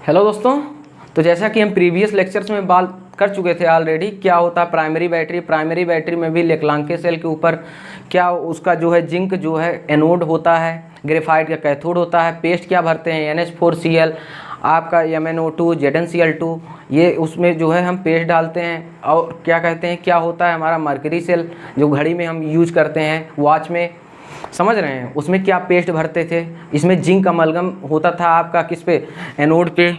Hello दोस्तों, तो जैसा कि हम प्रीवियस लेक्चर्स में बात कर चुके थे ऑलरेडी, क्या होता है प्राइमरी बैटरी में भी लेक्लांके सेल के ऊपर क्या उसका जो है जिंक जो है एनोड होता है, ग्रेफाइट का कैथोड होता है। पेस्ट क्या भरते हैं NH4Cl, आपका MnO2 ZnCl2, ये उसमें जो है हम पेस्ट डालते हैं। और क्या कहते हैं, क्या होता है हमारा मर्करी सेल जो घड़ी में हम यूज करते हैं, वॉच में, समझ रहे हैं, उसमें क्या पेस्ट भरते थे। इसमें जिंक अमलगम होता था आपका किस पे, एनोड पे,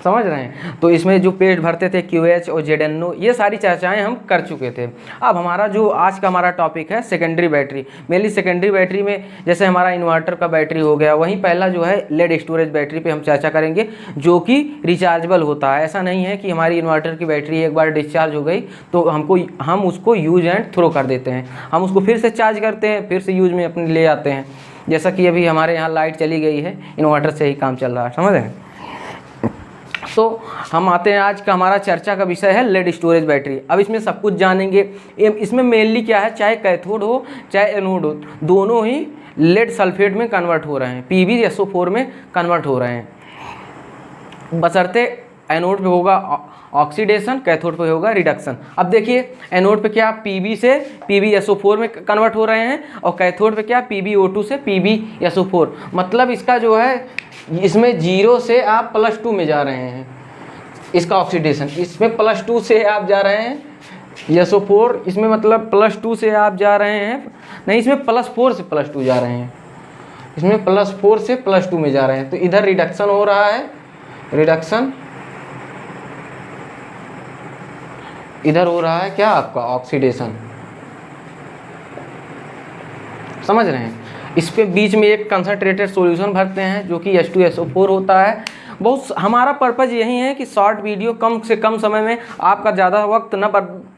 समझ रहे हैं। तो इसमें जो पेस्ट भरते थे QH और ZnO, ये सारी चर्चाएं हम कर चुके थे। अब हमारा जो आज का हमारा टॉपिक है secondary battery. Mainly secondary battery में जैसे हमारा इन्वर्टर का बैटरी हो गया, वहीं पहला जो है लेड स्टोरेज बैटरी पे हम चर्चा करेंगे, जो कि रिचार्जेबल होता है। ऐसा नहीं है कि हमारी इन्वर्टर की बैटरी एक बार डिस्चार्ज हो गई तो हम उसको यूज एंड थ्रो कर देते हैं, हम उसको फिर से चार्ज करते हैं, फिर से यूज में अपने ले आते हैं। जैसा कि अभी हमारे यहाँ लाइट चली गई है, इन्वर्टर से ही काम चल रहा है, समझ रहे हैं। तो हम आते हैं, आज का हमारा चर्चा का विषय है लेड स्टोरेज बैटरी। अब इसमें सब कुछ जानेंगे। इसमें मेनली क्या है, चाहे कैथोड हो चाहे एनोड हो, दोनों ही लेड सल्फेट में कन्वर्ट हो रहे हैं, PbSO4 में कन्वर्ट हो रहे हैं। बशर्ते एनोड पे होगा ऑक्सीडेशन, कैथोड पे होगा रिडक्शन। अब देखिए एनोड पे क्या Pb से PbSO4 में कन्वर्ट हो रहे हैं, और कैथोड पे क्या PbO2 से PbSO4। मतलब इसका जो है, इसमें 0 से आप +2 में जा रहे हैं, इसका ऑक्सीडेशन। इसमें +2 से आप जा रहे हैं SO4, इसमें मतलब +2 से आप जा रहे हैं, नहीं इसमें +4 से +2 जा रहे हैं, इसमें +4 से +2 में जा रहे हैं। तो इधर रिडक्शन हो रहा है, रिडक्शन, इधर हो रहा है क्या आपका ऑक्सीडेशन, समझ रहे हैं। इस पे बीच में एक कंसंट्रेटेड सॉल्यूशन भरते हैं जो कि H2SO4 होता है। बहुत हमारा पर्पज़ यही है कि शॉर्ट वीडियो कम से कम समय में आपका ज़्यादा वक्त न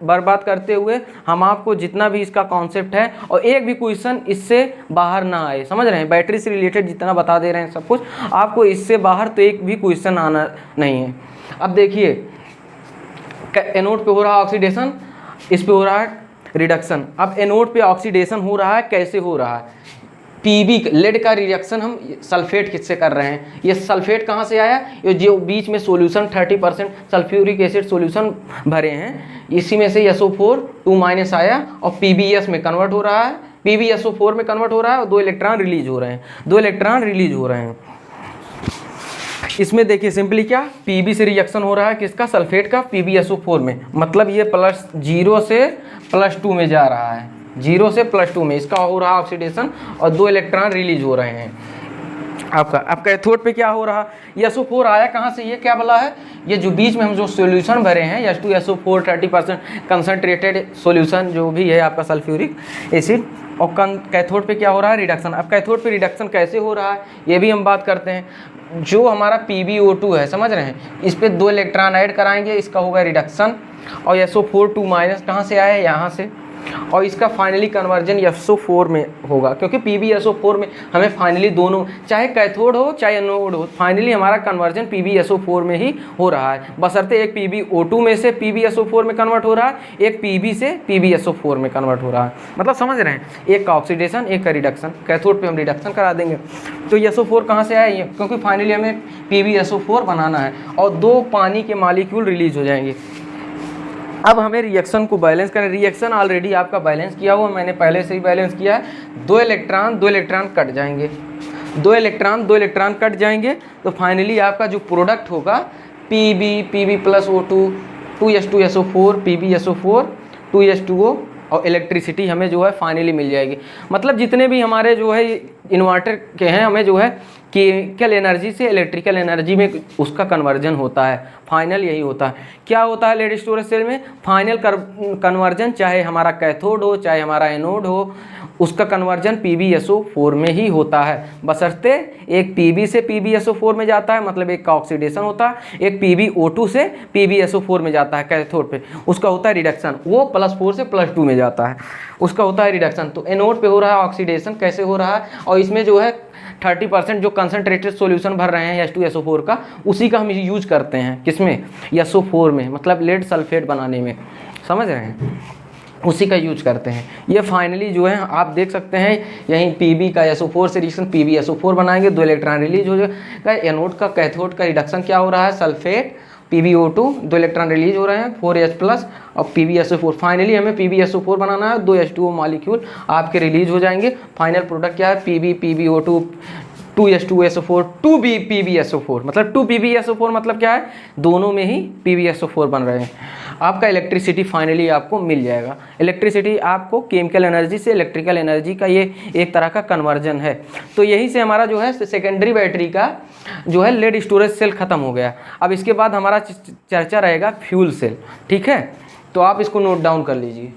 बर्बाद करते हुए हम आपको जितना भी इसका कॉन्सेप्ट है और एक भी क्वेश्चन इससे बाहर ना आए, समझ रहे हैं। बैटरी से रिलेटेड जितना बता दे रहे हैं सब कुछ, आपको इससे बाहर तो एक भी क्वेश्चन आना नहीं है। अब देखिए एनोड पे हो रहा है ऑक्सीडेशन, इस पे हो रहा है रिडक्शन। अब एनोड पे ऑक्सीडेशन हो रहा है, कैसे हो रहा है, Pb लेड का रिएक्शन हम सल्फेट किससे कर रहे हैं। ये सल्फेट कहाँ से आया, ये जो बीच में सॉल्यूशन 30% सल्फ्यूरिक एसिड सॉल्यूशन भरे हैं, इसी में से SO4 2- आया और PbS में कन्वर्ट हो रहा है, PbSO4 में कन्वर्ट हो रहा है और 2 इलेक्ट्रॉन रिलीज हो रहे हैं, 2 इलेक्ट्रॉन रिलीज हो रहे हैं। इसमें देखिए सिंपली क्या, Pb से रिएक्शन हो रहा है किसका, सल्फेट का, PbSO4 में, मतलब ये +0 से +2 में जा रहा है, 0 से +2 में इसका हो रहा ऑक्सीडेशन और 2 इलेक्ट्रॉन रिलीज हो रहे हैं आपका। अब कैथोड पे क्या हो रहा, SO4 आया कहाँ से, ये क्या बोला है, ये जो बीच में हम जो सॉल्यूशन भरे हैं H2SO4 30% कंसंट्रेटेड सॉल्यूशन जो भी है आपका सल्फ्यूरिक एसिड, और कैथोड पे क्या हो रहा है, रिडक्शन। अब कैथोड पे रिडक्शन कैसे हो रहा है ये भी हम बात करते हैं। जो हमारा PbO2 है, समझ रहे हैं, इस पर 2 इलेक्ट्रॉन ऐड कराएंगे, इसका होगा रिडक्शन, और SO4 2- कहाँ से आया, यहाँ से, और इसका फाइनली कन्वर्जन SO4 में होगा, क्योंकि PbSO4 में हमें फाइनली दोनों, चाहे कैथोड हो चाहे एनोड हो, फाइनली हमारा कन्वर्जन PbSO4 में ही हो रहा है। बशर्ते एक PbO2 में से PbSO4 में कन्वर्ट हो रहा है, एक Pb से PbSO4 में कन्वर्ट हो रहा है। मतलब समझ रहे हैं, एक का ऑक्सीडेशन एक का रिडक्शन। कैथोड पे हम रिडक्शन करा देंगे, तो SO4 कहाँ से आया ये, क्योंकि फाइनली हमें PbSO4 बनाना है, और 2 पानी के मॉलिक्यूल रिलीज हो जाएंगे। अब हमें रिएक्शन को बैलेंस करना, रिएक्शन ऑलरेडी आपका बैलेंस किया हुआ, मैंने पहले से ही बैलेंस किया है। 2 इलेक्ट्रॉन कट जाएंगे, 2 इलेक्ट्रॉन कट जाएंगे, तो फाइनली आपका जो प्रोडक्ट होगा Pb+O2 2H2SO4 PbSO4 2H2O, और इलेक्ट्रिसिटी हमें जो है फाइनली मिल जाएगी। मतलब जितने भी हमारे जो है इन्वर्टर के हैं, हमें जो है केमिकल एनर्जी से इलेक्ट्रिकल एनर्जी में उसका कन्वर्जन होता है, फाइनल यही होता है। क्या होता है लेड स्टोरेज सेल में, फाइनल कन्वर्जन, चाहे हमारा कैथोड हो चाहे हमारा एनोड हो, उसका कन्वर्जन PbSO4 में ही होता है। बशर्ते एक Pb से PbSO4 में जाता है, मतलब एक का ऑक्सीडेशन होता है, एक PbO2 से PbSO4 में जाता है कैथोड पे, उसका होता है रिडक्शन, वो +4 से +2 में जाता है, उसका होता है रिडक्शन। तो एनोड पे हो रहा है ऑक्सीडेशन, कैसे हो रहा है, और इसमें जो है 30% जो कंसंट्रेटेड सॉल्यूशन भर रहे हैं H2SO4 का, उसी का हम यूज करते हैं किसमें, SO4 में, मतलब लेड सल्फेट बनाने में, समझ रहे हैं। उसी का यूज करते हैं। ये फाइनली जो है आप देख सकते हैं यहीं पीबी का SO4 से रिएक्शन PbSO4 बनाएंगे, 2 इलेक्ट्रॉन रिलीज हो जाएगा। एनोड का कैथोड का रिडक्शन क्या हो रहा है, सल्फेट PbO2, 2 इलेक्ट्रॉन रिलीज हो रहे हैं 4H+ और PbSO4। फाइनली हमें PbSO4 बनाना है, 2 H2O मॉलिक्यूल आपके रिलीज हो जाएंगे। फाइनल प्रोडक्ट क्या है, PbPbO2 2H2SO4 2PbSO4, मतलब 2PbSO4 मतलब क्या है, दोनों में ही PbSO4 बन रहे हैं। आपका इलेक्ट्रिसिटी फाइनली आपको मिल जाएगा। इलेक्ट्रिसिटी आपको केमिकल एनर्जी से इलेक्ट्रिकल एनर्जी का ये एक तरह का कन्वर्जन है। तो यही से हमारा जो है सेकेंडरी बैटरी का जो है लेड स्टोरेज सेल खत्म हो गया। अब इसके बाद हमारा चर्चा रहेगा फ्यूल सेल। ठीक है, तो आप इसको नोट डाउन कर लीजिए।